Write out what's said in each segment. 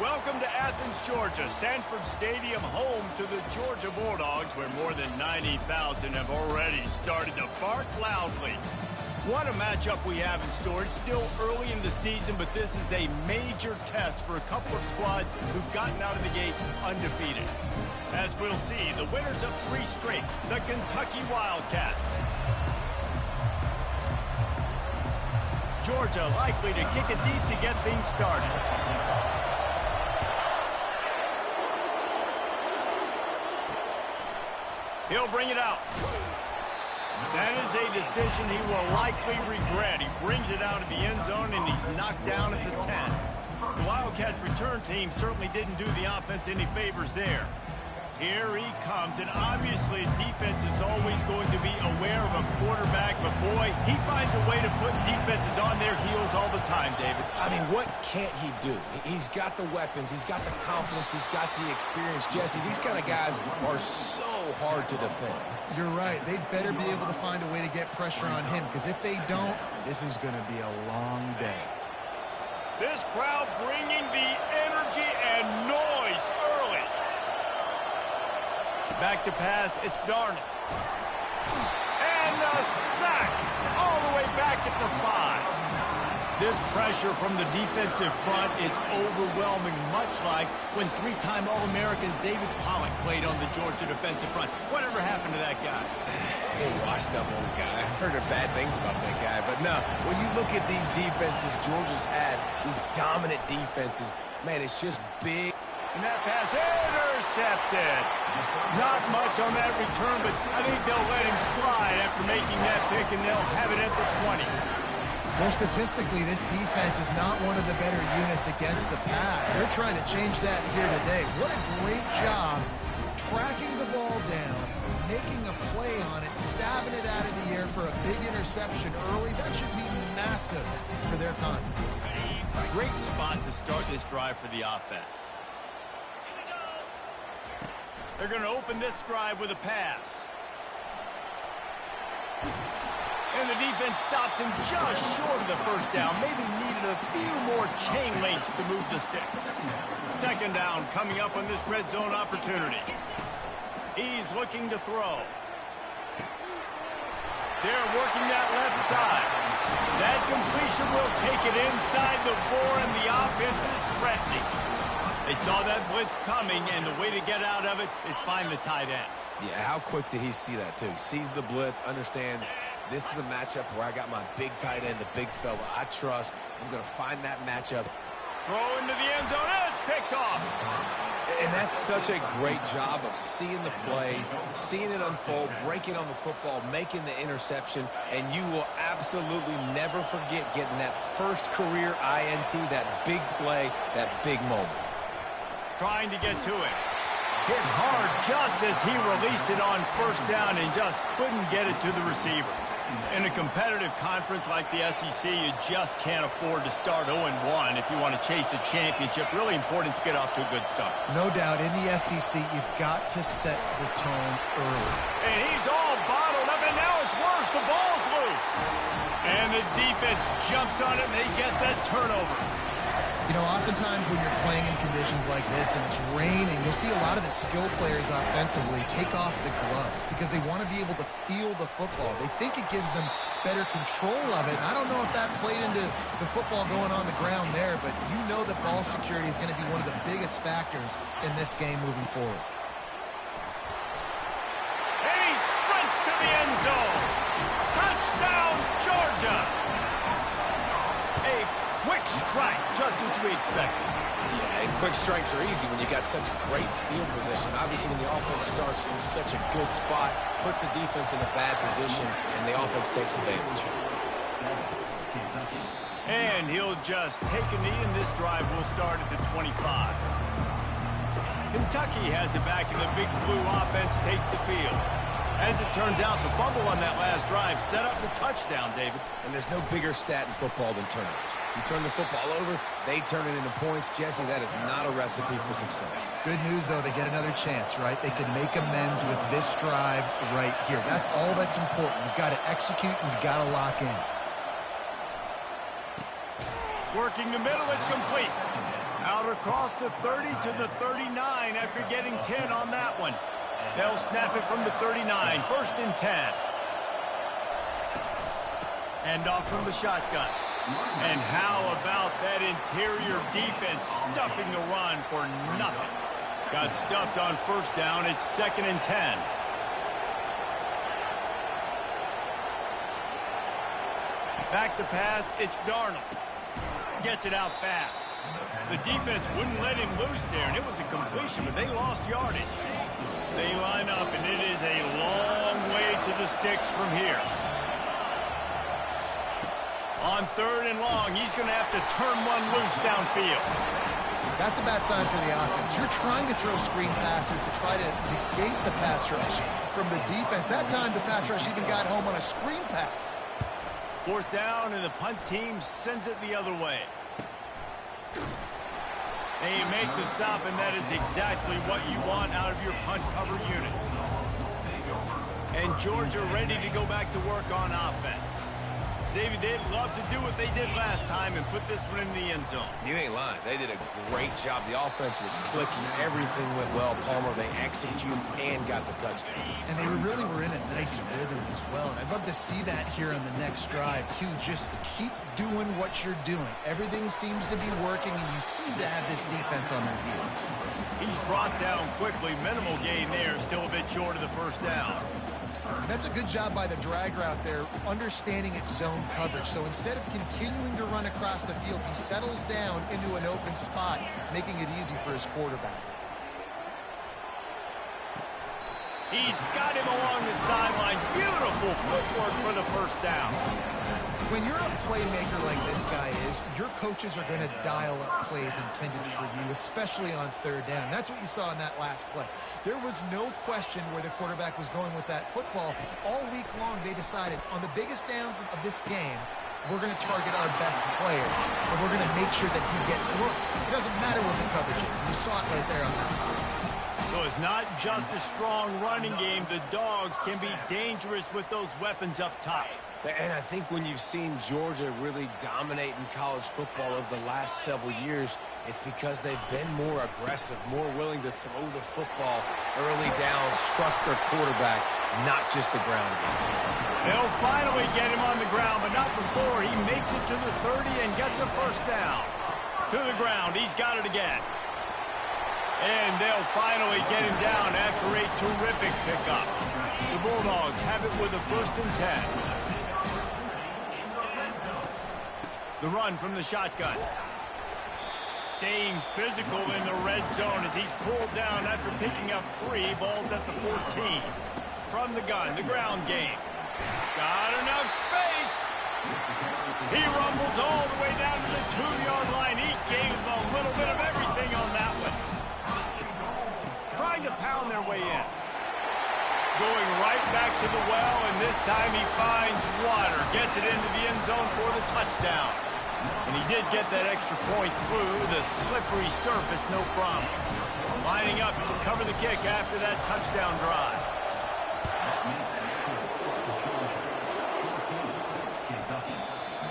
Welcome to Athens, Georgia, Sanford Stadium, home to the Georgia Bulldogs, where more than 90,000 have already started to bark loudly. What a matchup we have in store. It's still early in the season, but this is a major test for a couple of squads who've gotten out of the gate undefeated. As we'll see, the winners of 3 straight, the Kentucky Wildcats. Georgia likely to kick it deep to get things started. He'll bring it out. That is a decision he will likely regret. He brings it out of the end zone, and he's knocked down at the 10. The Wildcats' return team certainly didn't do the offense any favors there. Here he comes, and obviously defense is always going to be aware of a quarterback, but boy, he finds a way to put defenses on their heels all the time, David. I mean, what can't he do? He's got the weapons, he's got the confidence, he's got the experience. Jesse, these kind of guys are so hard to defend. You're right. They'd better be able to find a way to get pressure on him, because if they don't, this is going to be a long day. This crowd bringing the energy and noise early. Back to pass, it's Darnold. And a sack all the way back at the 5. This pressure from the defensive front is overwhelming, much like when 3-time All-American David Pollock played on the Georgia defensive front. Whatever happened to that guy? A washed-up old guy. I heard bad things about that guy. But no, when you look at these defenses Georgia's had, these dominant defenses, man, it's just big. And that pass intercepted. Not much on that return, but I think they'll let him slide after making that pick, and they'll have it at the 20. Well, statistically, this defense is not one of the better units against the pass. They're trying to change that here today. What a great job tracking the ball down, making a play on it, stabbing it out of the air for a big interception early. That should be massive for their confidence. Great spot to start this drive for the offense. They're going to open this drive with a pass. And the defense stops him just short of the first down. Maybe needed a few more chain links to move the sticks. Second down coming up on this red zone opportunity. He's looking to throw. They're working that left side. That completion will take it inside the 4, and the offense is threatening. They saw that blitz coming, and the way to get out of it is find the tight end. Yeah, how quick did he see that, too? Sees the blitz, understands this is a matchup where I got my big tight end, the big fella I trust. I'm going to find that matchup. Throw into the end zone, and it's picked off. And that's such a great job of seeing the play, seeing it unfold, breaking on the football, making the interception, and you will absolutely never forget getting that first career INT, that big play, that big moment. Trying to get to it. Hit hard just as he released it on first down and just couldn't get it to the receiver. In a competitive conference like the SEC, you just can't afford to start 0-1 if you want to chase a championship. Really important to get off to a good start. No doubt, in the SEC, you've got to set the tone early. And he's all bottled up, and now it's worse. The ball's loose. And the defense jumps on it, and they get that turnover. You know, oftentimes when you're playing in conditions like this and it's raining, you'll see a lot of the skill players offensively take off the gloves because they want to be able to feel the football. They think it gives them better control of it. And I don't know if that played into the football going on the ground there, but you know that ball security is going to be one of the biggest factors in this game moving forward. And he sprints to the end zone. Touchdown, Georgia. Quick strike, just as we expected. Yeah, and quick strikes are easy when you got such great field position. Obviously, when the offense starts in such a good spot, puts the defense in a bad position, and the offense takes advantage. And he'll just take a knee, and this drive will start at the 25. Kentucky has it back, and the big blue offense takes the field. As it turns out, the fumble on that last drive set up the touchdown, David. And there's no bigger stat in football than turnovers. You turn the football over, they turn it into points. Jesse, that is not a recipe for success. Good news, though, they get another chance, right? They can make amends with this drive right here. That's all that's important. You've got to execute, and you've got to lock in. Working the middle, it's complete. Out across the 30 to the 39 after getting 10 on that one. They'll snap it from the 39. First and 10. And off from the shotgun. And how about that interior defense stuffing the run for nothing? Got stuffed on first down. It's 2nd and 10. Back to pass. It's Darnold. Gets it out fast. The defense wouldn't let him loose there, and it was a completion, but they lost yardage. They line up, and it is a long way to the sticks from here. On 3rd and long, he's going to have to turn one loose downfield. That's a bad sign for the offense. You're trying to throw screen passes to try to negate the pass rush from the defense. That time, the pass rush even got home on a screen pass. 4th down, and the punt team sends it the other way. They make the stop, and that is exactly what you want out of your punt cover unit. And Georgia ready to go back to work on offense. David, they'd love to do what they did last time and put this one in the end zone. You ain't lying. They did a great job. The offense was clicking. Everything went well. Palmer, they executed and got the touchdown. And they really were in a nice rhythm as well. And I'd love to see that here on the next drive, too. Just keep doing what you're doing. Everything seems to be working, and you seem to have this defense on their heels. He's brought down quickly. Minimal gain there. Still a bit short of the first down. That's a good job by the drag route there, understanding its zone coverage. So instead of continuing to run across the field, he settles down into an open spot, making it easy for his quarterback. He's got him along the sideline. Beautiful footwork for the first down. When you're a playmaker like this guy is, your coaches are going to dial up plays intended for you, especially on 3rd down. That's what you saw in that last play. There was no question where the quarterback was going with that football. All week long, they decided on the biggest downs of this game, we're going to target our best player, and we're going to make sure that he gets looks. It doesn't matter what the coverage is. You saw it right there on that. So it's not just a strong running game. The Dogs can be dangerous with those weapons up top. And I think when you've seen Georgia really dominate in college football over the last several years, it's because they've been more aggressive, more willing to throw the football early downs, trust their quarterback, not just the ground game. They'll finally get him on the ground, but not before he makes it to the 30 and gets a first down. To the ground, he's got it again. And they'll finally get him down after a terrific pickup. The Bulldogs have it with a 1st and 10. The run from the shotgun. Staying physical in the red zone as he's pulled down after picking up 3 balls at the 14. From the gun, the ground game. Got enough space. He rumbles all the way down to the 2-yard line. He gave a little bit of everything on that one. Trying to pound their way in. Going right back to the well, and this time he finds water. Gets it into the end zone for the touchdown. And he did get that extra point through the slippery surface, no problem. Lining up to cover the kick after that touchdown drive.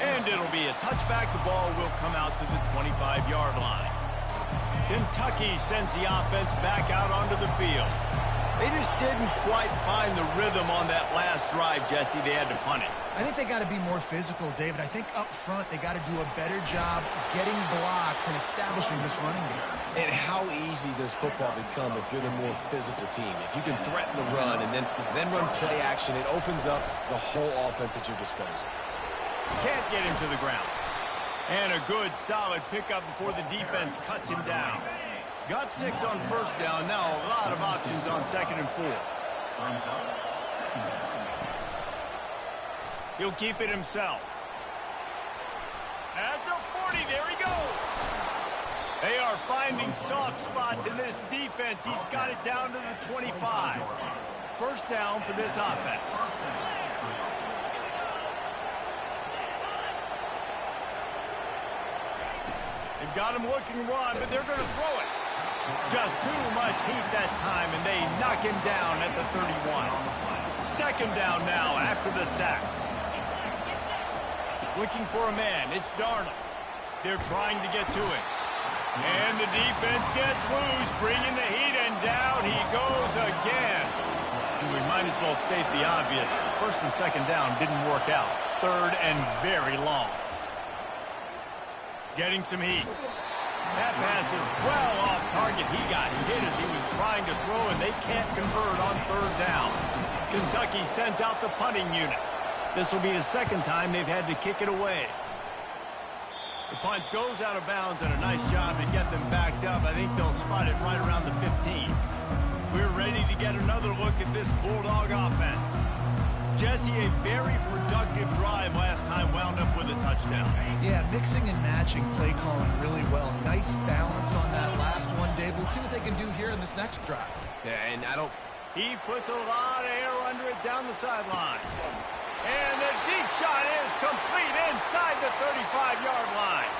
And it'll be a touchback. The ball will come out to the 25-yard line. Kentucky sends the offense back out onto the field. They just didn't quite find the rhythm on that last drive, Jesse. They had to punt it. I think they got to be more physical, David. I think up front they got to do a better job getting blocks and establishing this running game. And how easy does football become if you're the more physical team? If you can threaten the run and then run play action, it opens up the whole offense at your disposal. Can't get him to the ground. And a good, solid pickup before the defense cuts him down. Got 6 on first down. Now a lot of options on 2nd and 4. He'll keep it himself. At the 40, there he goes. They are finding soft spots in this defense. He's got it down to the 25. First down for this offense. They've got him looking run, but they're going to throw it. Just too much heat that time, and they knock him down at the 31. 2nd down now after the sack. Looking for a man. It's Darnold. They're trying to get to him. And the defense gets loose, bringing the heat, and down he goes again. We might as well state the obvious. First and second down didn't work out. Third and very long. Getting some heat. That pass is well off target. He got hit as he was trying to throw, and they can't convert on third down. Kentucky sends out the punting unit. This will be the second time they've had to kick it away. The punt goes out of bounds, and a nice job to get them backed up. I think they'll spot it right around the 15. We're ready to get another look at this Bulldog offense. Jesse, a very productive drive last time, wound up with a touchdown. Yeah, mixing and matching play calling really well. Nice balance on that last one, Dave. Let's see what they can do here in this next drive. Yeah, and He puts a lot of air under it down the sideline. And the deep shot is complete inside the 35-yard line.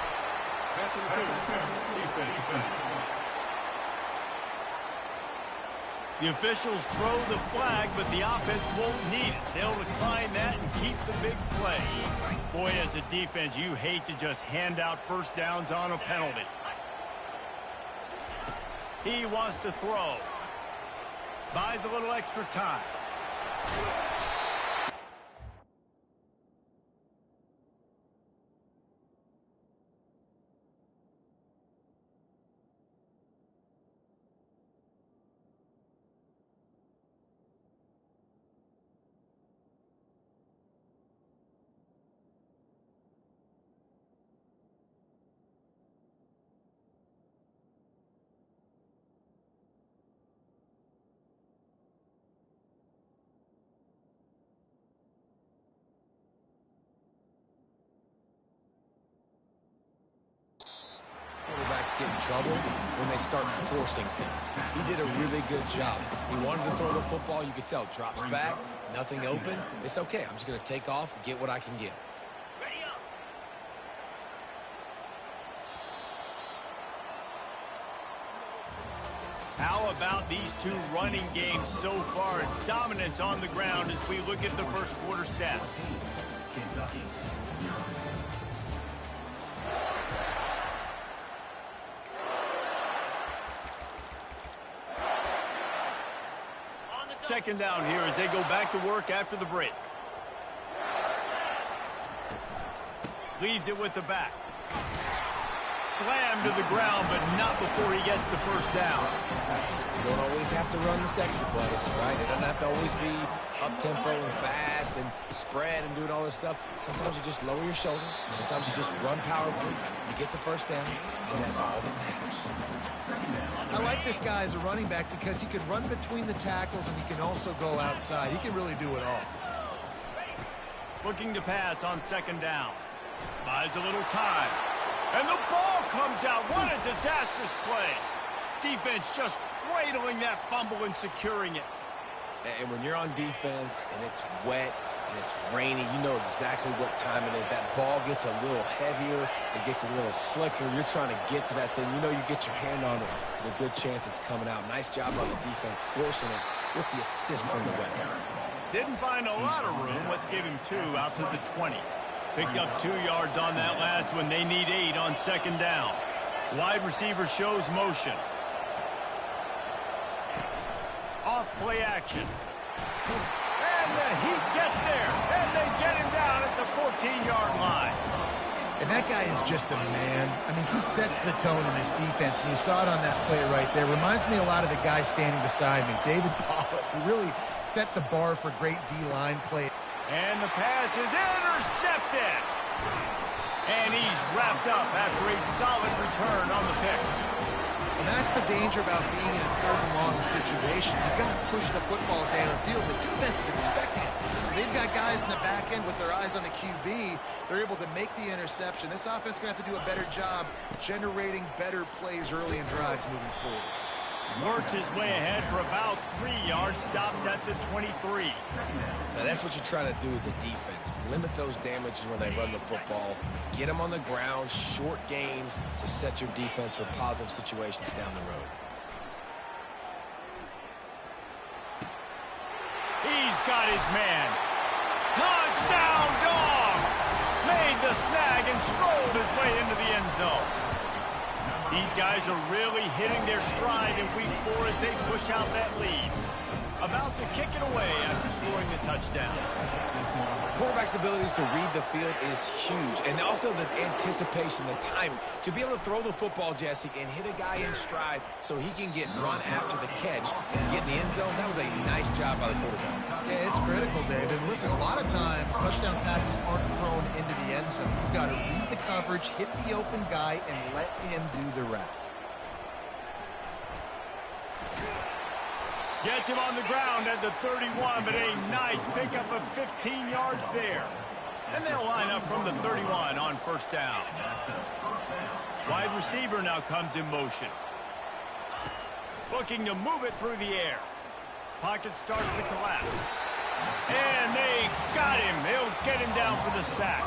The officials throw the flag, but the offense won't need it. They'll decline that and keep the big play. Boy, as a defense, you hate to just hand out first downs on a penalty. He wants to throw. Buys a little extra time. Quarterbacks get in trouble when they start forcing things. He did a really good job. He wanted to throw the football. You could tell. Drops back, nothing open. It's okay. I'm just going to take off and get what I can get. How about these two running games so far? Dominance on the ground as we look at the first quarter stats. Second down here as they go back to work after the break. Leaves it with the back. Slammed to the ground, but not before he gets the first down. You don't always have to run the sexy plays, right? It doesn't have to always be up-tempo and fast and spread and doing all this stuff. Sometimes you just lower your shoulder. Sometimes you just run powerfully. You get the first down, and that's all that matters. I like this guy as a running back because he can run between the tackles and he can also go outside. He can really do it all. Looking to pass on second down. Buys a little time. And the ball comes out. What a disastrous play. Defense just cradling that fumble and securing it. And when you're on defense and it's wet and it's rainy, you know exactly what time it is. That ball gets a little heavier. It gets a little slicker. You're trying to get to that thing. You know you get your hand on it. There's a good chance it's coming out. Nice job on the defense forcing it with the assist from the weather. Didn't find a lot of room. Let's give him 2 out to the 20. Picked up 2 yards on that last one. They need 8 on second down. Wide receiver shows motion. Off play action. And the Heat gets there. And they get him down at the 14-yard line. And that guy is just a man. I mean, he sets the tone in this defense, and you saw it on that play right there. Reminds me a lot of the guy standing beside me, David Pollock, who really set the bar for great D-line play. And the pass is intercepted. And he's wrapped up after a solid return on the pick. And that's the danger about being in a third and long situation. You've got to push the football downfield. The defense is expecting it. So they've got guys in the back end with their eyes on the QB. They're able to make the interception. This offense is going to have to do a better job generating better plays early in drives moving forward. Works his way ahead for about 3 yards, stopped at the 23. Now that's what you're trying to do as a defense. Limit those damages when they run the football. Get them on the ground, short gains to set your defense for positive situations down the road. He's got his man. Touchdown, Dogs! Made the snag and strolled his way into the end zone. These guys are really hitting their stride in week 4 as they push out that lead. About to kick it away after scoring the touchdown. Quarterback's abilities to read the field is huge, and also the anticipation, the timing. To be able to throw the football, Jesse, and hit a guy in stride so he can get run after the catch and get in the end zone, that was a nice job by the quarterback. Yeah, it's critical, David. Listen, a lot of times touchdown passes aren't thrown into the end zone. You've got to read the coverage, hit the open guy, and let him do the rest. Gets him on the ground at the 31, but a nice pickup of 15 yards there. And they'll line up from the 31 on first down. Wide receiver now comes in motion. Looking to move it through the air. Pocket starts to collapse. And they got him. They'll get him down for the sack.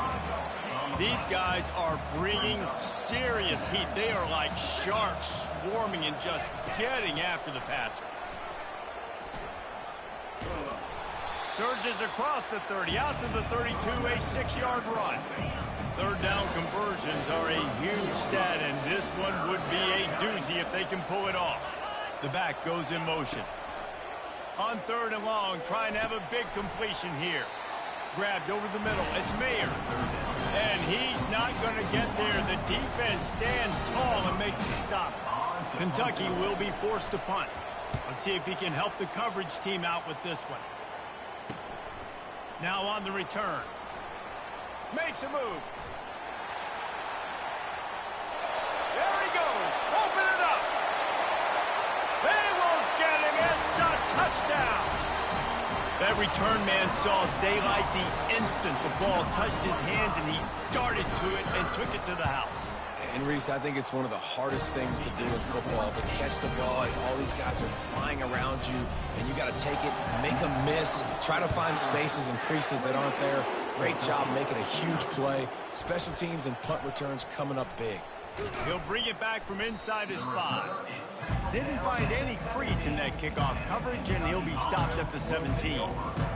These guys are bringing serious heat. They are like sharks swarming and just getting after the passer. Surges across the 30, out to the 32, a 6-yard run. Third down conversions are a huge stat, and this one would be a doozy if they can pull it off. The back goes in motion. On 3rd and long, trying to have a big completion here. Grabbed over the middle, it's Mayer. And he's not going to get there. The defense stands tall and makes the stop. Kentucky will be forced to punt. Let's see if he can help the coverage team out with this one. Now on the return. Makes a move. There he goes. Open it up. They won't get him. It's a touchdown. That return man saw daylight the instant the ball touched his hands, and he darted to it and took it to the house. And, Reese, I think it's one of the hardest things to do in football, to catch the ball as all these guys are flying around you, and you got to take it, make a miss, try to find spaces and creases that aren't there. Great job making a huge play. Special teams and punt returns coming up big. He'll bring it back from inside his 5. Didn't find any crease in that kickoff coverage, and he'll be stopped at the 17.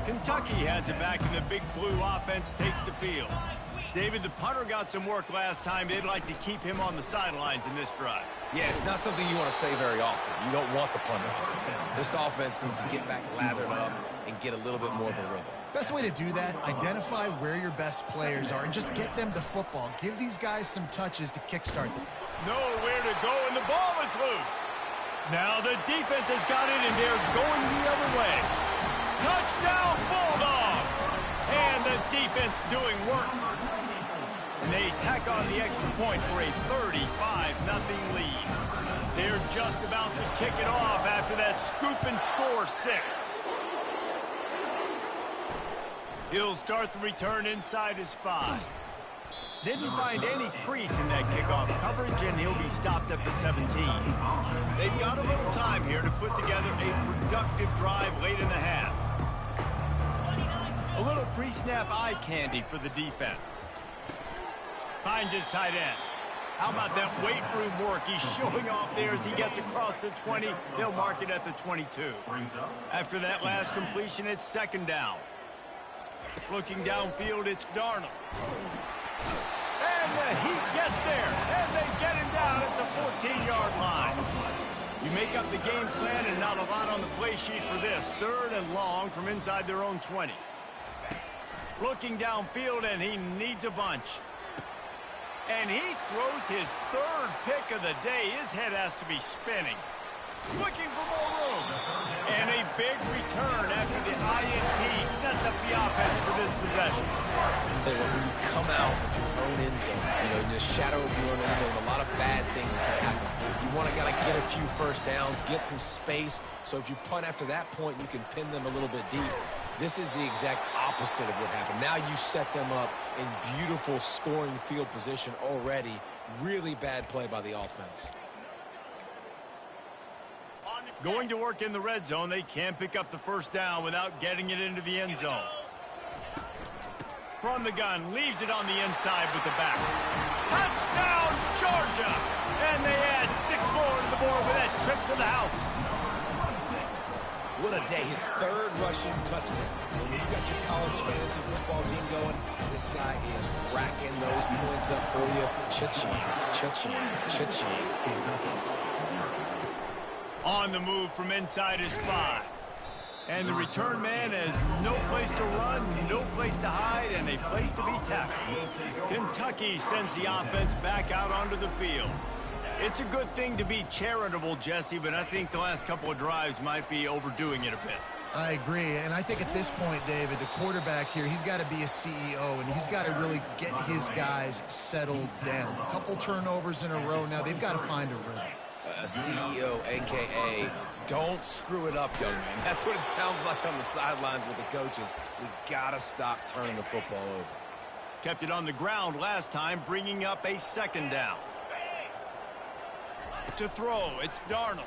Kentucky has it back, and the big blue offense takes the field. David, the punter got some work last time. They'd like to keep him on the sidelines in this drive. Yeah, it's not something you want to say very often. You don't want the punter. This offense needs to get back lathered up and get a little bit more of a rhythm. Best way to do that, identify where your best players are and just get them the football. Give these guys some touches to kickstart them. Nowhere to go, and the ball is loose. Now the defense has got it, and they're going the other way. Touchdown, Bulldogs! And the defense doing work. And they tack on the extra point for a 35-0 lead. They're just about to kick it off after that scoop and score 6. He'll start the return inside his 5. Didn't find any crease in that kickoff coverage, and he'll be stopped at the 17. They've got a little time here to put together a productive drive late in the half. A little pre-snap eye candy for the defense. Finds his tight end. How about that weight room work he's showing off there as he gets across the 20. They'll mark it at the 22. After that last completion, it's 2nd down. Looking downfield, it's Darnold. And the Heat gets there, and they get him down at the 14-yard line. You make up the game plan, and not a lot on the play sheet for this. 3rd and long from inside their own 20. Looking downfield, and he needs a bunch. And he throws his 3rd pick of the day. His head has to be spinning. Looking for more room. And a big return after the INT sets up the offense for this possession. I'll tell you what, when you come out of your own end zone, in the shadow of your own end zone, a lot of bad things can happen. You want to get a few first downs, get some space, so if you punt after that point, you can pin them a little bit deep. This is the exact opposite of what happened. Now you set them up in beautiful scoring field position already. Really bad play by the offense. Going to work in the red zone, they can't pick up the first down without getting it into the end zone. From the gun, leaves it on the inside with the back. Touchdown, Georgia! And they add 6 more to the board with that trip to the house. What a day. His 3rd rushing touchdown. And when you got your college fantasy football team going, This guy is racking those points up for you. Cha-ching, cha-ching, cha-ching. On the move from inside his 5. And the return man has no place to run, no place to hide, and a place to be tackled. Kentucky sends the offense back out onto the field. It's a good thing to be charitable, Jesse, but I think the last couple of drives might be overdoing it a bit. I agree, and I think at this point, David, the quarterback here, he's got to be a CEO, and he's got to really get his guys settled down. A couple turnovers in a row now. They've got to find a rhythm. A CEO, a.k.a. don't screw it up, young man. That's what it sounds like on the sidelines with the coaches. We got to stop turning the football over. Kept it on the ground last time, bringing up a 2nd down. To throw, it's Darnold.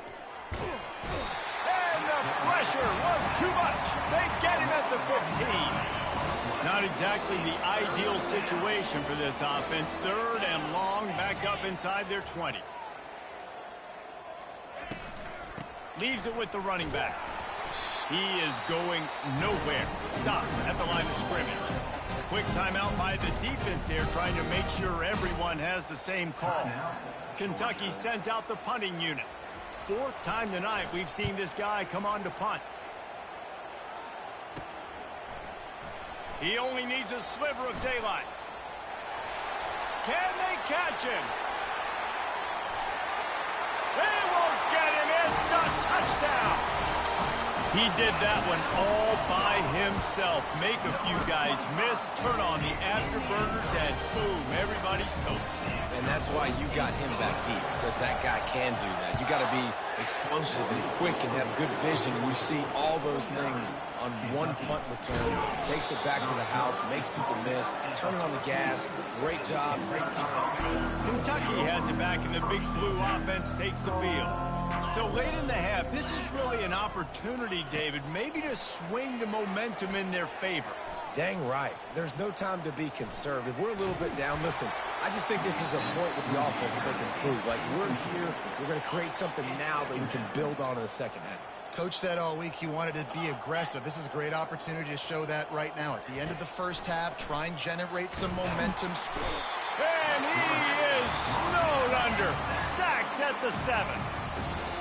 And the pressure was too much. They get him at the 15. Not exactly the ideal situation for this offense. 3rd and long, back up inside their 20. Leaves it with the running back. He is going nowhere. Stopped at the line of scrimmage. Quick timeout by the defense there, trying to make sure everyone has the same call. Kentucky sends out the punting unit. 4th time tonight we've seen this guy come on to punt. He only needs a sliver of daylight. Can they catch him? They will get him. It's a touchdown. He did that one all by himself. Make a few guys miss, turn on the afterburners, and boom, everybody's toast. And that's why you got him back deep, because that guy can do that. You got to be explosive and quick and have good vision, and you see all those things on one punt return. Takes it back to the house, makes people miss, turning on the gas. Great job, great return. Kentucky has it back, and the Big Blue offense takes the field. So late in the half, this is really an opportunity, David, maybe to swing the momentum in their favor. Dang right. There's no time to be conservative. We're a little bit down. Listen, I just think this is a point with the offense that they can prove. Like, we're here, we're going to create something now that we can build on in the second half. Coach said all week he wanted to be aggressive. This is a great opportunity to show that right now. At the end of the first half, try and generate some momentum. And he is snowed under, sacked at the 7.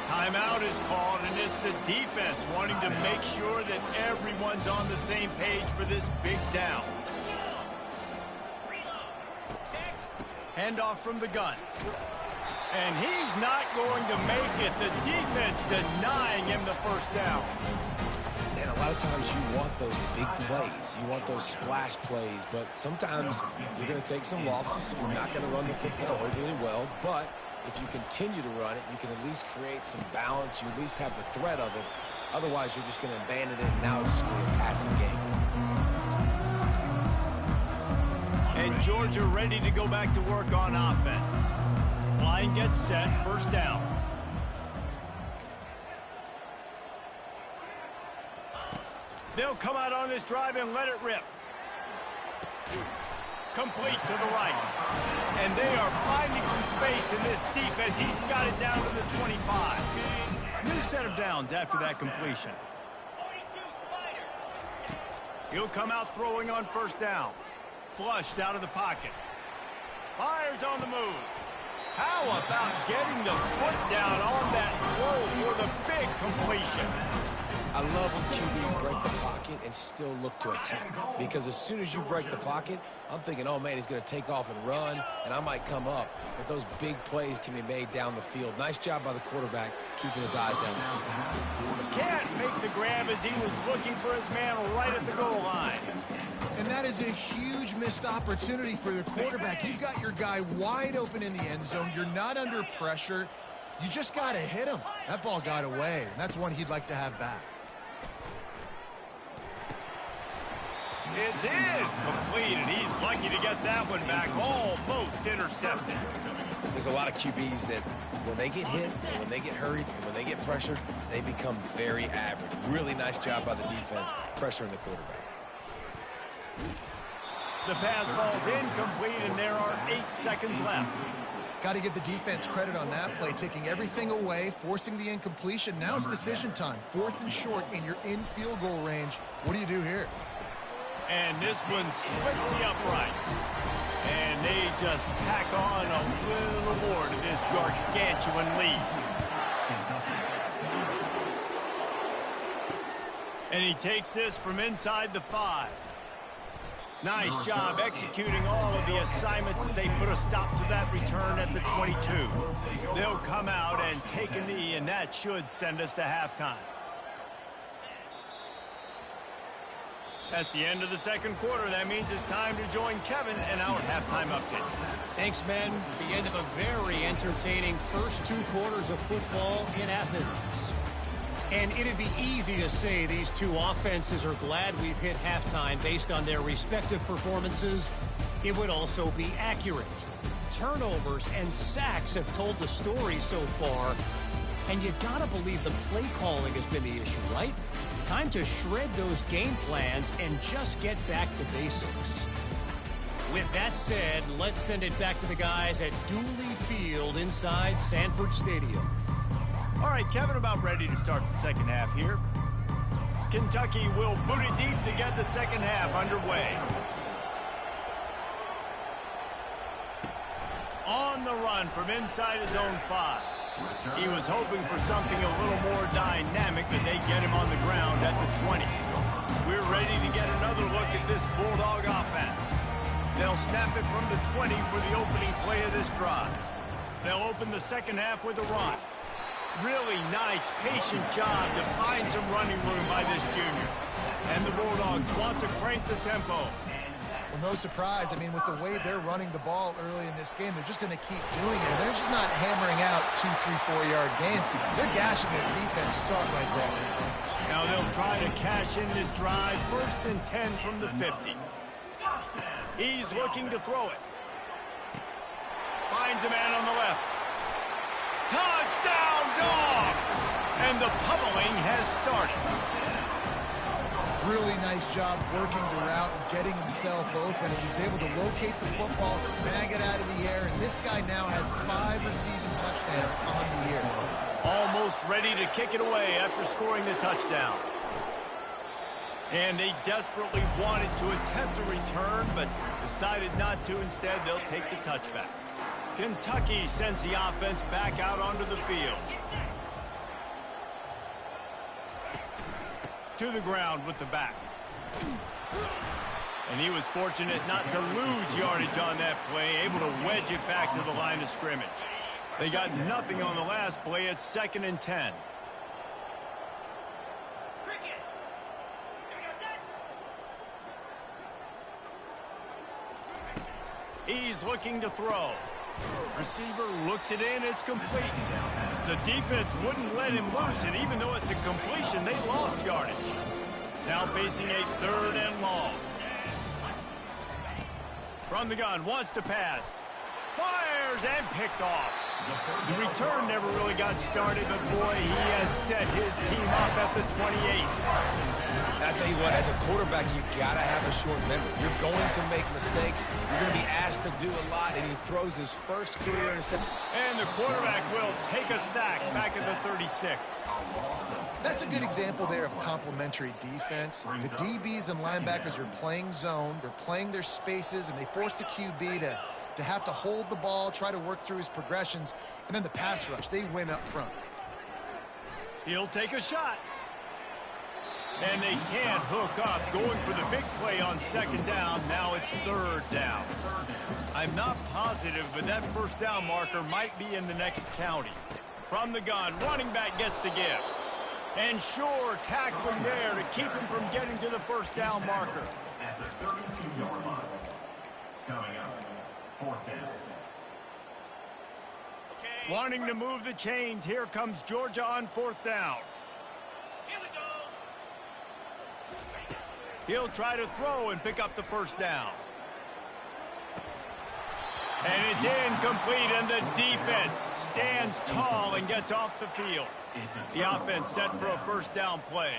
Timeout is called, and it's the defense wanting to make sure that everyone's on the same page for this big down. Handoff from the gun. And he's not going to make it. The defense denying him the first down. And a lot of times you want those big plays. You want those splash plays, but sometimes you're going to take some losses. You're not going to run the football overly well, but if you continue to run it, you can at least create some balance. You at least have the threat of it. Otherwise, you're just going to abandon it, and now it's just going to be a passing game. And Georgia ready to go back to work on offense. Line gets set, 1st down. They'll come out on this drive and let it rip. Complete to the right. And they are finding some space in this defense. He's got it down to the 25. New set of downs after that completion. He'll come out throwing on 1st down. Flushed out of the pocket. Fires on the move. How about getting the foot down on that throw for the big completion? I love when QBs break the pocket and still look to attack. Because as soon as you break the pocket, I'm thinking, oh, man, he's going to take off and run, and I might come up. But those big plays can be made down the field. Nice job by the quarterback keeping his eyes down the field. Can't make the grab as he was looking for his man right at the goal line. And that is a huge missed opportunity for the quarterback. You've got your guy wide open in the end zone. You're not under pressure. You just got to hit him. That ball got away, and that's one he'd like to have back. It's incomplete, and he's lucky to get that one back. Almost intercepted. There's a lot of QBs that when they get hit, and when they get hurried, and when they get pressured, they become very average. Really nice job by the defense pressuring the quarterback. The pass falls incomplete, and there are 8 seconds left. Got to give the defense credit on that play, taking everything away, forcing the incompletion. Now it's decision time. 4th and short, and you're in field goal range. What do you do here? And this one splits the uprights. And they just tack on a little more to this gargantuan lead. And he takes this from inside the 5. Nice job executing all of the assignments as they put a stop to that return at the 22. They'll come out and take a knee, and that should send us to halftime. That's the end of the second quarter. That means it's time to join Kevin and our halftime update. Thanks, men. The end of a very entertaining first 2 quarters of football in Athens. And it'd be easy to say these two offenses are glad we've hit halftime based on their respective performances. It would also be accurate. Turnovers and sacks have told the story so far. And you gotta believe the play calling has been the issue, right? Time to shred those game plans and just get back to basics. With that said, let's send it back to the guys at Dooley Field inside Sanford Stadium. All right, Kevin, about ready to start the second half here. Kentucky will boot it deep to get the second half underway. On the run from inside his own 5. He was hoping for something a little more dynamic, but they get him on the ground at the 20. We're ready to get another look at this Bulldog offense. They'll snap it from the 20 for the opening play of this drive. They'll open the second half with a run. Really nice, patient job to find some running room by this junior. And the Bulldogs want to crank the tempo. Well, no surprise. I mean, with the way they're running the ball early in this game, they're just going to keep doing it. They're just not hammering out 2, 3, 4-yard gains. They're gashing this defense. You saw it right there. Now they'll try to cash in this drive. 1st and 10 from the 50. He's looking to throw it. Finds a man on the left. Touchdown, Dogs! And the pummeling has started. Really nice job working the route and getting himself open. And he was able to locate the football, snag it out of the air, and this guy now has 5 receiving touchdowns on the year. Almost ready to kick it away after scoring the touchdown. And they desperately wanted to attempt a return, but decided not to. Instead, they'll take the touchback. Kentucky sends the offense back out onto the field. To the ground with the back. And he was fortunate not to lose yardage on that play, able to wedge it back to the line of scrimmage. They got nothing on the last play. It's 2nd and 10. He's looking to throw. Receiver looks it in. It's complete. The defense wouldn't let him loose, and even though it's a completion, they lost yardage. Now facing a 3rd and long. From the gun, wants to pass. Fires and picked off. The return never really got started, but boy, he has set his team up at the 28. I tell you what, as a quarterback, you gotta have a short memory. You're going to make mistakes. You're going to be asked to do a lot, and he throws his first career interception. And the quarterback will take a sack back at the 36. That's a good example there of complementary defense. The DBs and linebackers are playing zone. They're playing their spaces, and they force the QB to have to hold the ball, try to work through his progressions, and then the pass rush, they win up front. He'll take a shot. And they can't hook up, going for the big play on 2nd down. Now it's 3rd down. I'm not positive, but that 1st down marker might be in the next county. From the gun, running back gets to give. And sure, tackling there to keep him from getting to the 1st down marker. At the 32-yard line. Coming up, 4th down. Wanting to move the chains, here comes Georgia on 4th down. He'll try to throw and pick up the 1st down. And it's incomplete, and the defense stands tall and gets off the field. The offense set for a 1st down play.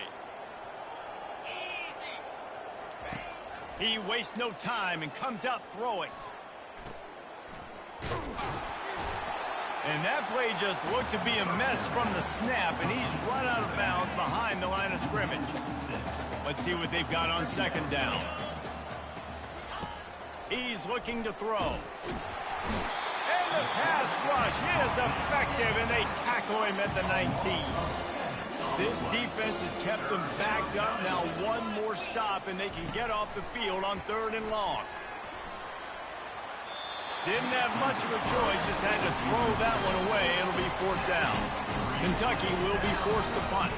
He wastes no time and comes out throwing. And that play just looked to be a mess from the snap, and he's run out of bounds behind the line of scrimmage. Let's see what they've got on 2nd down. He's looking to throw. And the pass rush is effective, and they tackle him at the 19. This defense has kept them backed up. Now one more stop, and they can get off the field on 3rd and long. Didn't have much of a choice, just had to throw that one away. It'll be 4th down. Kentucky will be forced to punt.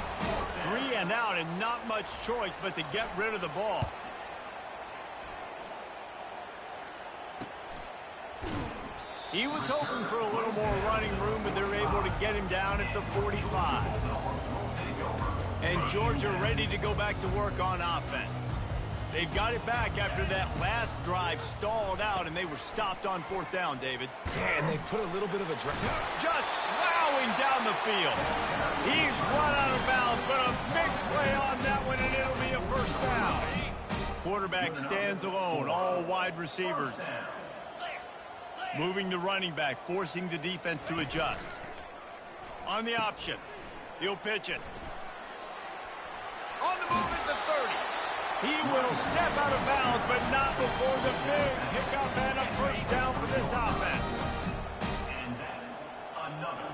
3 and out, and not much choice but to get rid of the ball. He was hoping for a little more running room, but they're able to get him down at the 45. And Georgia ready to go back to work on offense. They've got it back after that last drive stalled out, and they were stopped on 4th down, David. Yeah, and they put a little bit of a drag. Just plowing down the field. He's run out of bounds, but a big play on that one, and it'll be a 1st down. Quarterback stands alone, all wide receivers. Moving the running back, forcing the defense to adjust. On the option, he'll pitch it. On the move at the 30. He will step out of bounds, but not before the big pickup and a 1st down for this offense. And that is another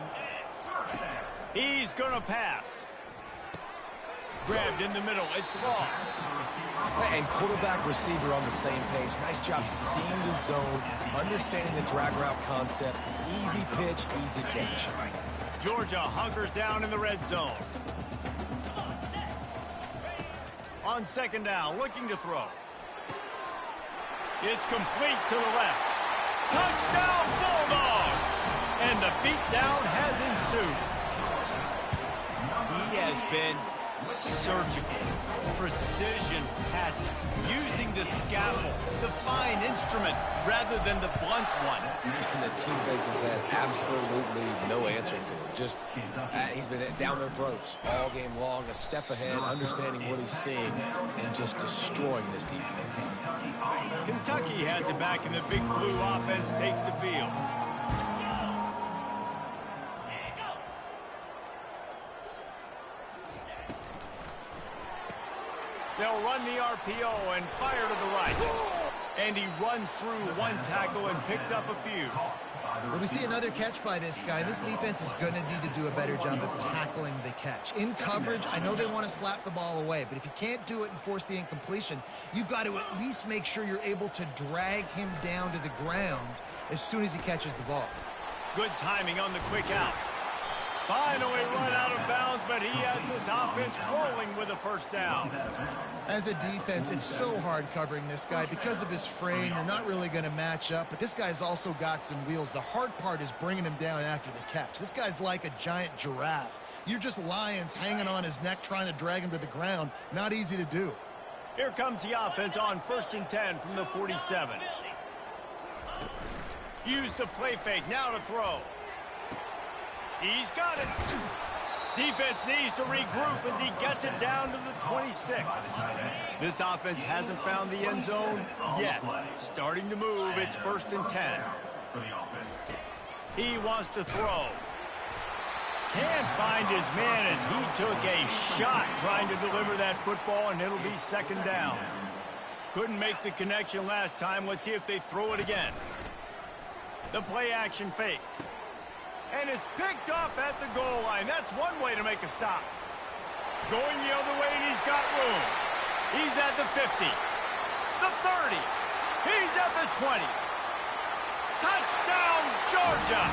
1st down. He's going to pass. Grabbed in the middle. It's ball. And quarterback receiver on the same page. Nice job seeing the zone, understanding the drag route concept. Easy pitch, easy catch. Georgia hunkers down in the red zone. On 2nd down, looking to throw. It's complete to the left. Touchdown, Bulldogs! And the beatdown has ensued. He has been surgical, precision passing, using the scalpel, the fine instrument, rather than the blunt one. And the defense has had absolutely no answer for him. Just, he's been down their throats all game long, a step ahead, understanding what he's seeing, and just destroying this defense. Kentucky has it back, and the big blue offense takes the field. They'll run the RPO and fire to the right. And he runs through one tackle and picks up a few. Well, we see another catch by this guy. This defense is going to need to do a better job of tackling the catch. In coverage, I know they want to slap the ball away, but if you can't do it and force the incompletion, you've got to at least make sure you're able to drag him down to the ground as soon as he catches the ball. Good timing on the quick out. Finally run out of bounds, but he has this offense rolling with a 1st down. As a defense, it's so hard covering this guy. Because of his frame, you're not really going to match up, but this guy's also got some wheels. The hard part is bringing him down after the catch. This guy's like a giant giraffe. You're just lions hanging on his neck trying to drag him to the ground. Not easy to do. Here comes the offense on 1st and 10 from the 47. Use the play fake, now to throw. He's got it. Defense needs to regroup as he gets it down to the 26. This offense hasn't found the end zone yet. Starting to move, it's 1st and 10. He wants to throw. Can't find his man as he took a shot trying to deliver that football, and it'll be 2nd down. Couldn't make the connection last time. Let's see if they throw it again. The play action fake. And it's picked off at the goal line. That's one way to make a stop. Going the other way, and he's got room. He's at the 50. The 30. He's at the 20. Touchdown, Georgia.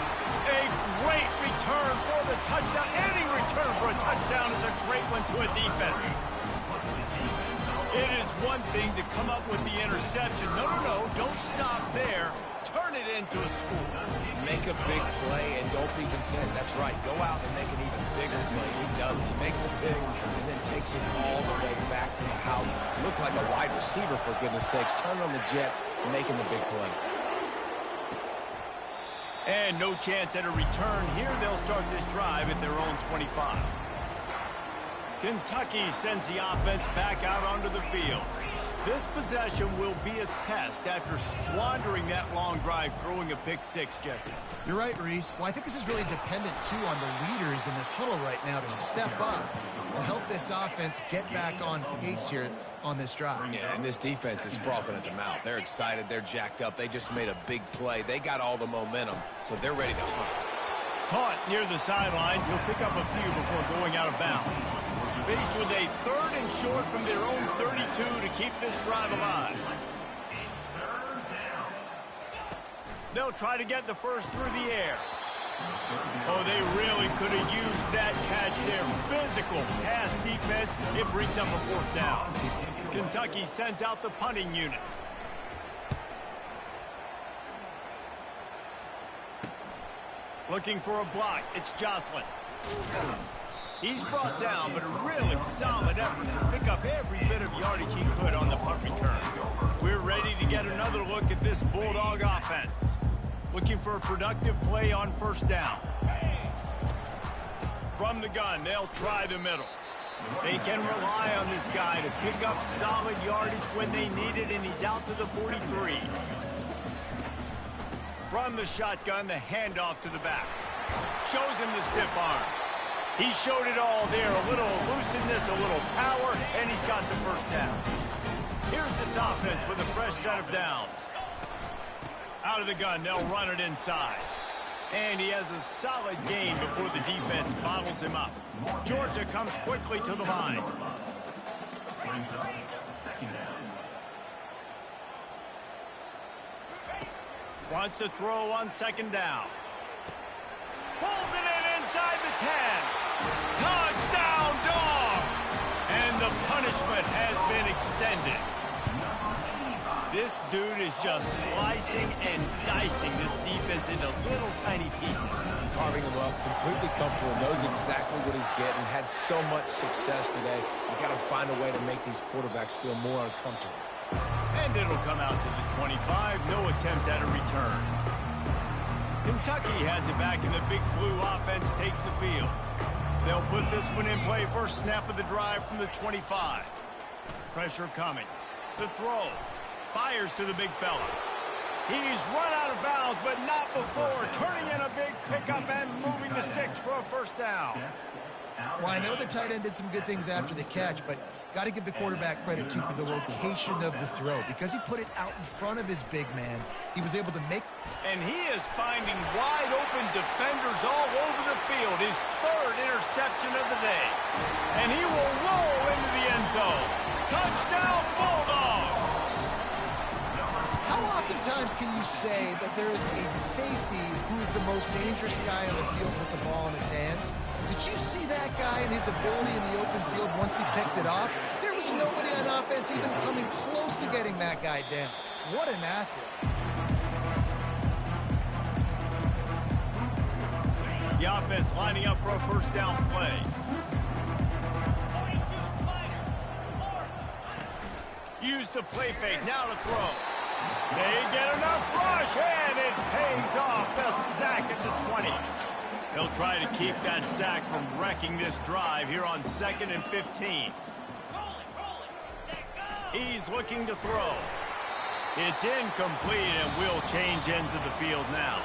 A great return for the touchdown. Any return for a touchdown is a great one to a defense. It is one thing to come up with the interception. No, don't stop there. Turn it into a score. Make a big play and don't be content. That's right. Go out and make an even bigger play. He does it. He makes the pick and then takes it all the way back to the house. Looked like a wide receiver, for goodness sakes. Turn on the Jets, making the big play. And no chance at a return here. They'll start this drive at their own 25. Kentucky sends the offense back out onto the field. This possession will be a test after squandering that long drive, throwing a pick six, Jesse. You're right, Reese. Well, I think this is really dependent, too, on the leaders in this huddle right now to step up and help this offense get back on pace here on this drive. Yeah, and this defense is frothing at the mouth. They're excited. They're jacked up. They just made a big play. They got all the momentum, so they're ready to hunt. Caught near the sidelines. He'll pick up a few before going out of bounds. Faced with a 3rd and short from their own 32 to keep this drive alive. They'll try to get the first through the air. Oh, they really could have used that catch there. Physical pass defense. It brings up a 4th down. Kentucky sends out the punting unit. Looking for a block. It's Jocelyn. He's brought down, but a really solid effort to pick up every bit of yardage he could on the punt return. We're ready to get another look at this Bulldog offense. Looking for a productive play on 1st down. From the gun, they'll try the middle. They can rely on this guy to pick up solid yardage when they need it, and he's out to the 43. From the shotgun, the handoff to the back. Shows him the stiff arm. He showed it all there. A little elusiveness, a little power, and he's got the 1st down. Here's this offense with a fresh set of downs. Out of the gun, they'll run it inside. And he has a solid gain before the defense bottles him up. Georgia comes quickly to the line. Wants to throw on 2nd down. Pulls it in inside the 10. Touchdown, Dogs! And the punishment has been extended. This dude is just slicing and dicing this defense into little tiny pieces. Carving him up, completely comfortable, knows exactly what he's getting, had so much success today. You got to find a way to make these quarterbacks feel more uncomfortable. And it'll come out to the 25. No attempt at a return. Kentucky has it back, and the Big Blue offense takes the field. They'll put this one in play. First snap of the drive from the 25. Pressure coming. The throw. Fires to the big fella. He's run out of bounds, but not before. Turning in a big pickup and moving the sticks for a 1st down. Well, I know the tight end did some good things after the catch, but got to give the quarterback credit, too, for the location of the throw. Because he put it out in front of his big man, he was able to make... And he is finding wide-open defenders all over the field. His 3rd interception of the day. And he will roll into the end zone. Touchdown, Bulldogs! How oftentimes can you say that there is a safety who is the most dangerous guy on the field with the ball in his hands? Did you see that guy and his ability in the open field once he picked it off? There was nobody on offense even coming close to getting that guy down. What an athlete. The offense lining up for a 1st down play. Use the play fake, now to throw. They get enough rush, and it pays off. The sack at the 20. They'll try to keep that sack from wrecking this drive here on 2nd and 15. He's looking to throw. It's incomplete, and we'll change ends of the field now.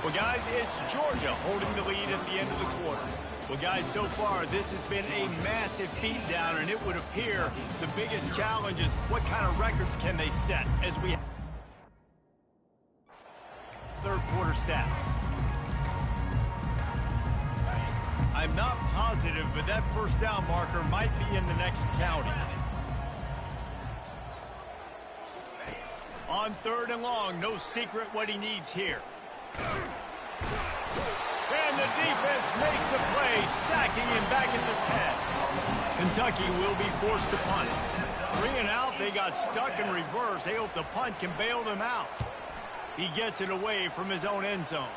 Well, guys, it's Georgia holding the lead at the end of the quarter. Well, guys, so far, this has been a massive beatdown, and it would appear the biggest challenge is what kind of records can they set as we have 3rd quarter stats. I'm not positive, but that 1st down marker might be in the next county. On 3rd and long, no secret what he needs here. And the defense makes a play, sacking him back at the 10. Kentucky will be forced to punt. 3 and out, they got stuck in reverse. They hope the punt can bail them out. He gets it away from his own end zone.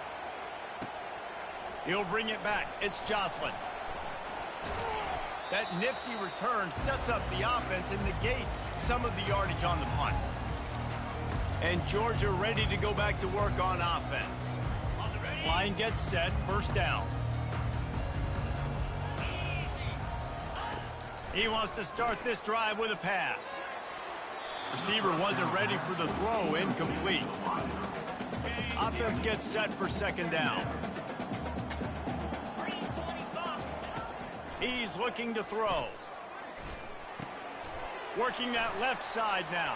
He'll bring it back. It's Jocelyn. That nifty return sets up the offense and negates some of the yardage on the punt. And Georgia ready to go back to work on offense. Line gets set, 1st down. He wants to start this drive with a pass. Receiver wasn't ready for the throw, incomplete. Offense gets set for second down. He's looking to throw. Working that left side now.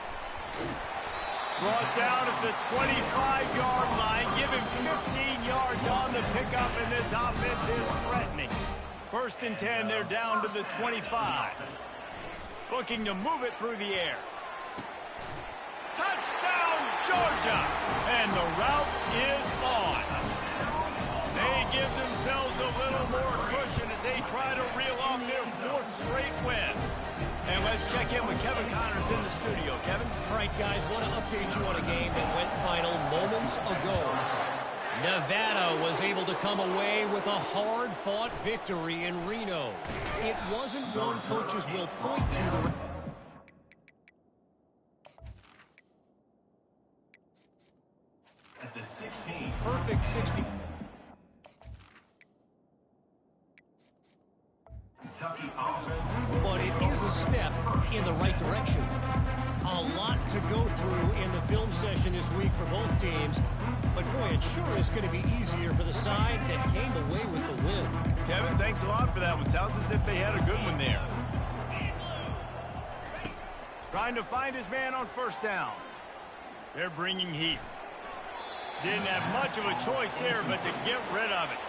Brought down at the 25-yard line. Give him 15 yards on the pickup, and this offense is threatening. First and 10, they're down to the 25. Looking to move it through the air. Touchdown, Georgia! And the route is on. They give themselves a little more cushion as they try to reel off their fourth straight win. And let's check in with Kevin Connors in the studio. Kevin? All right, guys, want to update you on a game that went final moments ago. Nevada was able to come away with a hard-fought victory in Reno. It wasn't one coaches will point to. At the 16. Perfect 60. Kentucky offense. But it is a step in the right direction. A lot to go through in the film session this week for both teams. But, boy, it sure is going to be easier for the side that came away with the win. Kevin, thanks a lot for that one. Sounds as if they had a good one there. Trying to find his man on first down. They're bringing heat. Didn't have much of a choice there, but to get rid of it.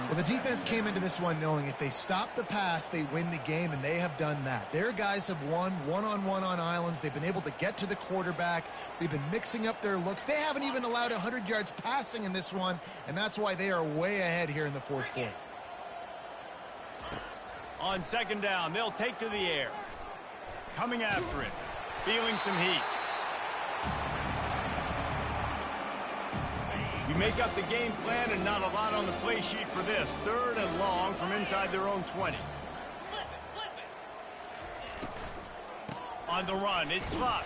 Well, the defense came into this one knowing if they stop the pass, they win the game, and they have done that. Their guys have won one-on-one on islands. They've been able to get to the quarterback. They've been mixing up their looks. They haven't even allowed 100 yards passing in this one, and that's why they are way ahead here in the fourth quarter. On second down, they'll take to the air. Coming after it. Feeling some heat. You make up the game plan and not a lot on the play sheet for this. Third and long from inside their own 20. On the run, it's Luck.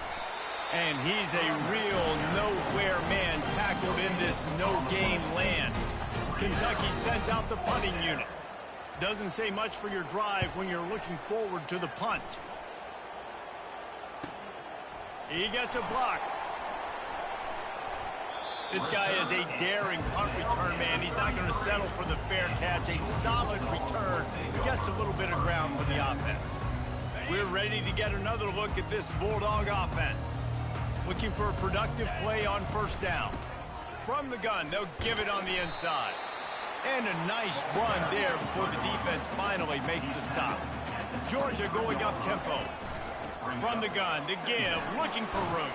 And he's a real nowhere man tackled in this no-gain land. Kentucky sends out the punting unit. Doesn't say much for your drive when you're looking forward to the punt. He gets a block. This guy is a daring punt return man. He's not going to settle for the fair catch. A solid return. Gets a little bit of ground for the offense. We're ready to get another look at this Bulldog offense. Looking for a productive play on first down. From the gun, they'll give it on the inside. And a nice run there before the defense finally makes the stop. Georgia going up tempo. From the gun, to give, looking for room.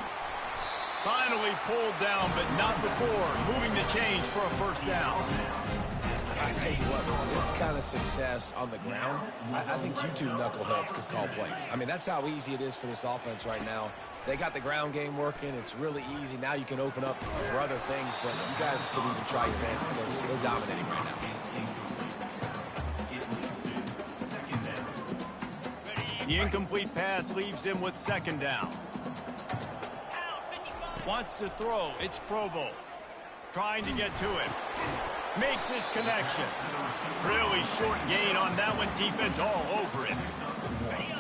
Finally pulled down, but not before moving the chains for a first down. I tell you what, this kind of success on the ground, I think you two knuckleheads could call plays. I mean, that's how easy it is for this offense right now. They got the ground game working. It's really easy. Now you can open up for other things, but you guys could even try your hand because they're dominating right now. The incomplete pass leaves him with second down. Wants to throw. It's Provo. Trying to get to it. Makes his connection. Really short gain on that one. Defense all over it.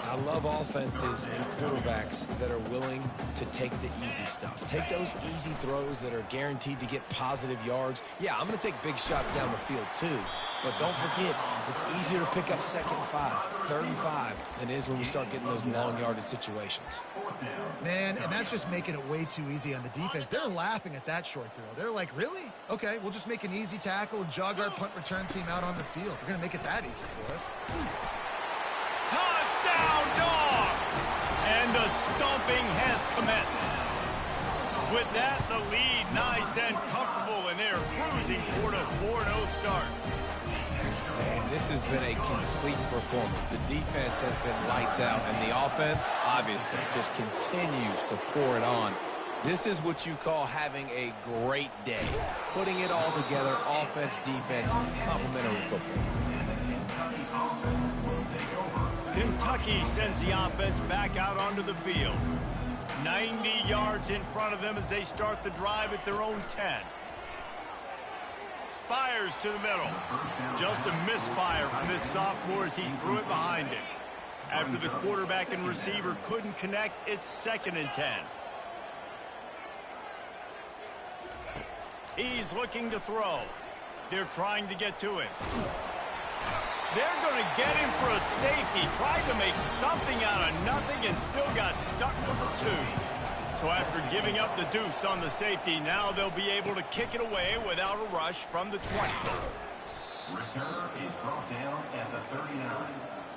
I love offenses and quarterbacks that are willing to take the easy stuff. Take those easy throws that are guaranteed to get positive yards. Yeah, I'm going to take big shots down the field too. But don't forget, it's easier to pick up second and 5, third and 5 than it is when we start getting those long yardage situations. Man, and that's just making it way too easy on the defense. They're laughing at that short throw. They're like, really? Okay, we'll just make an easy tackle and jog our punt return team out on the field. We're going to make it that easy for us. Touchdown, Dogs! And the stomping has commenced. With that, the lead nice and comfortable, and they're cruising toward a 4-0 start. Man, this has been a complete performance. The defense has been lights out, and the offense, obviously, just continues to pour it on. This is what you call having a great day. Putting it all together, offense, defense, complementary football. Kentucky sends the offense back out onto the field. 90 yards in front of them as they start the drive at their own 10. Fires to the middle. Just a misfire from this sophomore as he threw it behind him. After the quarterback and receiver couldn't connect, it's 2nd and 10. He's looking to throw. They're trying to get to him. They're going to get him for a safety. Tried to make something out of nothing and still got stuck with the 2. So after giving up the deuce on the safety, now they'll be able to kick it away without a rush from the 20. Returner is brought down at the 39.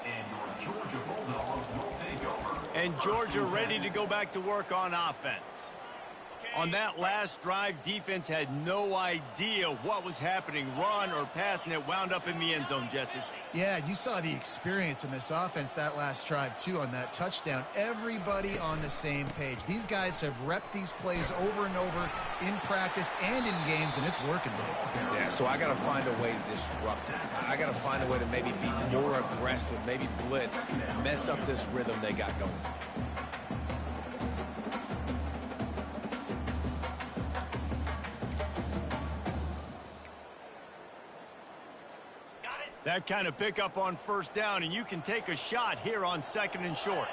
And your Georgia Bulldogs will take over. And Georgia ready to go back to work on offense. On that last drive, defense had no idea what was happening, run or pass, and it wound up in the end zone, Jesse. Yeah, you saw the experience in this offense that last drive, too, on that touchdown. Everybody on the same page. These guys have repped these plays over and over in practice and in games, and it's working, Dave. Yeah, so I got to find a way to disrupt it. I got to find a way to maybe be more aggressive, maybe blitz, mess up this rhythm they got going. That kind of pickup on 1st down, and you can take a shot here on 2nd and short.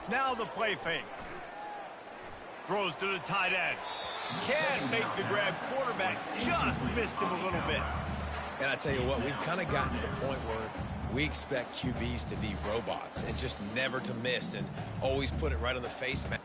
Now the play fake. Throws to the tight end. Can't make the grab. Quarterback just missed him a little bit. And I tell you what, we've kind of gotten to the point where we expect QBs to be robots and just never to miss and always put it right on the face mask.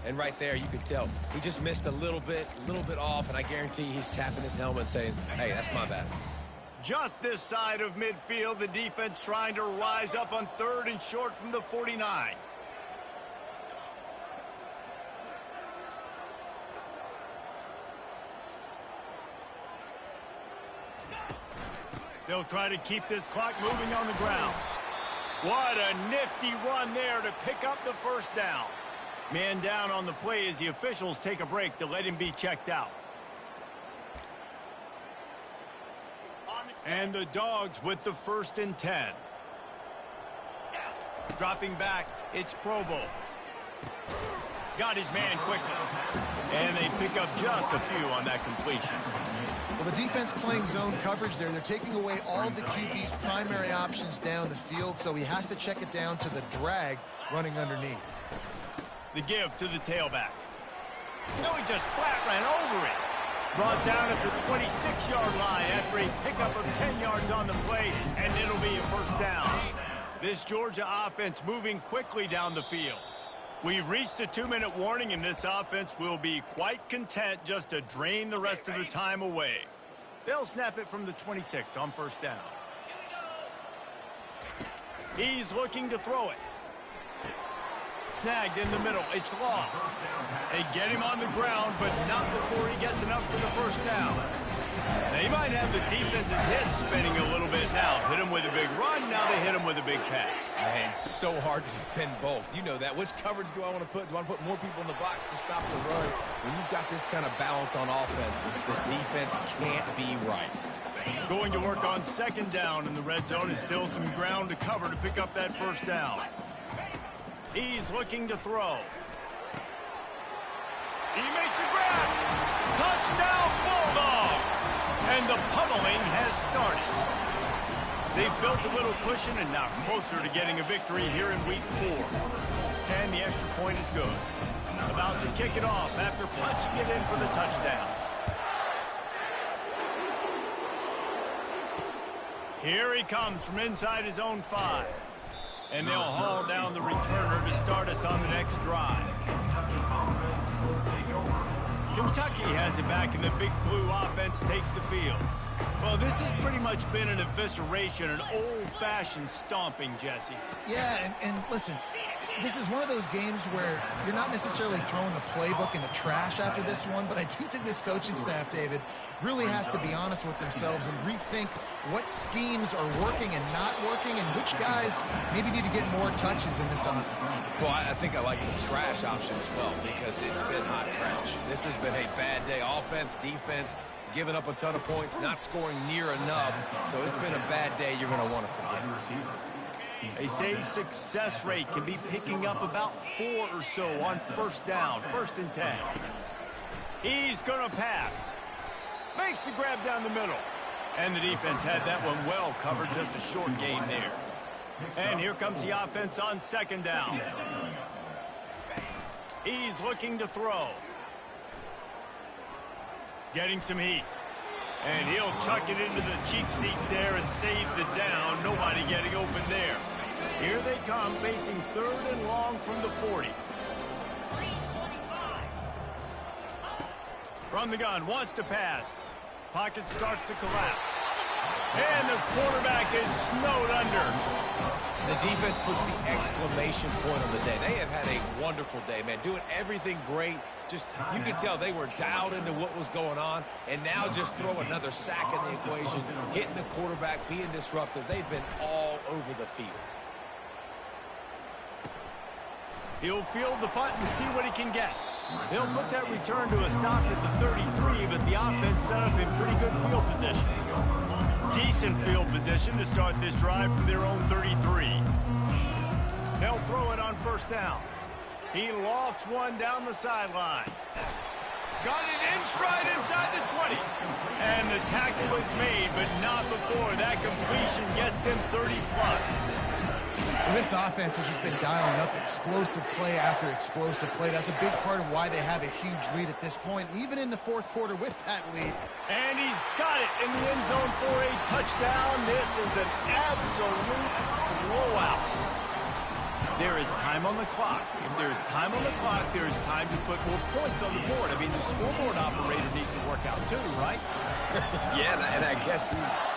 And right there, you could tell he just missed a little bit off, and I guarantee he's tapping his helmet saying, hey, that's my bad. Just this side of midfield, the defense trying to rise up on 3rd and short from the 49. They'll try to keep this clock moving on the ground. What a nifty run there to pick up the 1st down. Man down on the play as the officials take a break to let him be checked out. And the Dogs with the 1st and 10. Dropping back, it's Provo. Got his man quickly. And they pick up just a few on that completion. Well, the defense playing zone coverage there. They're taking away all of the QB's primary options down the field, so he has to check it down to the drag running underneath. The give to the tailback. No, he just flat ran over it. Brought down at the 26-yard line after a pickup of 10 yards on the play, and it'll be a 1st down. This Georgia offense moving quickly down the field. We've reached a 2-minute warning, and this offense will be quite content just to drain the rest of the time away. They'll snap it from the 26 on 1st down. He's looking to throw it. Snagged in the middle. It's Law. They get him on the ground, but not before he gets enough for the 1st down. They might have the defense's head spinning a little bit now. Hit him with a big run. Now they hit him with a big pass. Man, it's so hard to defend both. You know that. Which coverage do I want to put? Do I want to put more people in the box to stop the run? When you've got this kind of balance on offense, the defense can't be right. Going to work on 2nd down in the red zone is still some ground to cover to pick up that 1st down. He's looking to throw. He makes a grab. Touchdown, Bulldogs! And the pummeling has started. They've built a little cushion and now closer to getting a victory here in week 4. And the extra point is good. About to kick it off after punching it in for the touchdown. Here he comes from inside his own 5. And they'll haul down the returner to start us on the next drive. Kentucky has it back, and the Big Blue offense takes the field. Well, this has pretty much been an evisceration, an old-fashioned stomping, Jesse. Yeah, and listen, this is one of those games where you're not necessarily throwing the playbook in the trash after this one, but I do think this coaching staff, David, really has to be honest with themselves and rethink what schemes are working and not working and which guys maybe need to get more touches in this offense. Well, I think I like the trash option as well because it's been hot trash. This has been a bad day. Offense, defense, giving up a ton of points, not scoring near enough. So it's been a bad day you're going to want to forget. They say success rate can be picking up about 4 or so on first down, 1st and 10. He's going to pass. Makes the grab down the middle. And the defense had that one well covered, just a short gain there. And here comes the offense on 2nd down. He's looking to throw. Getting some heat. And he'll chuck it into the cheap seats there and save the down. Nobody getting open there. Here they come, facing 3rd and long from the 40. From the gun, wants to pass. Pocket starts to collapse. And the quarterback is snowed under. The defense puts the exclamation point on the day. They have had a wonderful day, man. Doing everything great. Just, you could tell they were dialed into what was going on. And now just throw another sack in the equation. Hitting the quarterback, being disruptive. They've been all over the field. He'll field the punt and see what he can get. He'll put that return to a stop at the 33, but the offense set up in pretty good field position. Decent field position to start this drive from their own 33. They'll throw it on 1st down. He lofts one down the sideline. Got it in stride inside the 20. And the tackle is made, but not before that completion gets them 30+. This offense has just been dialing up explosive play after explosive play. That's a big part of why they have a huge lead at this point, even in the 4th quarter with that lead. And he's got it in the end zone for a touchdown. This is an absolute blowout. There is time on the clock. If there is time on the clock, there is time to put more points on the board. I mean, the scoreboard operator needs to work out too, right? Yeah, and I guess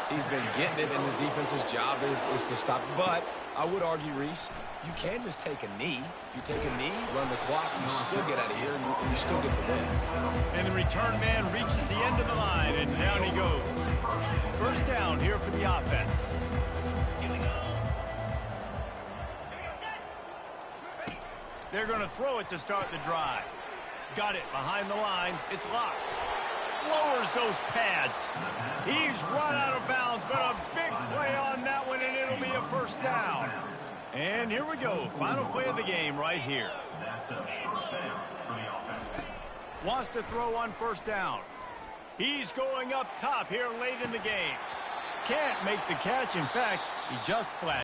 he's been getting it, and the defense's job is to stop. But I would argue, Reese, you can just take a knee. If you take a knee, run the clock, you still get out of here, and you still get the win. And the return man reaches the end of the line, and down he goes. 1st down here for the offense. They're going to throw it to start the drive. Got it behind the line. It's locked. Lowers those pads. He's run out of bounds, but a big play on that one, and it'll be a 1st down. And here we go. Final play of the game right here. That's a 1st down for the offense. Wants to throw on 1st down. He's going up top here late in the game. Can't make the catch. In fact, he just flashed.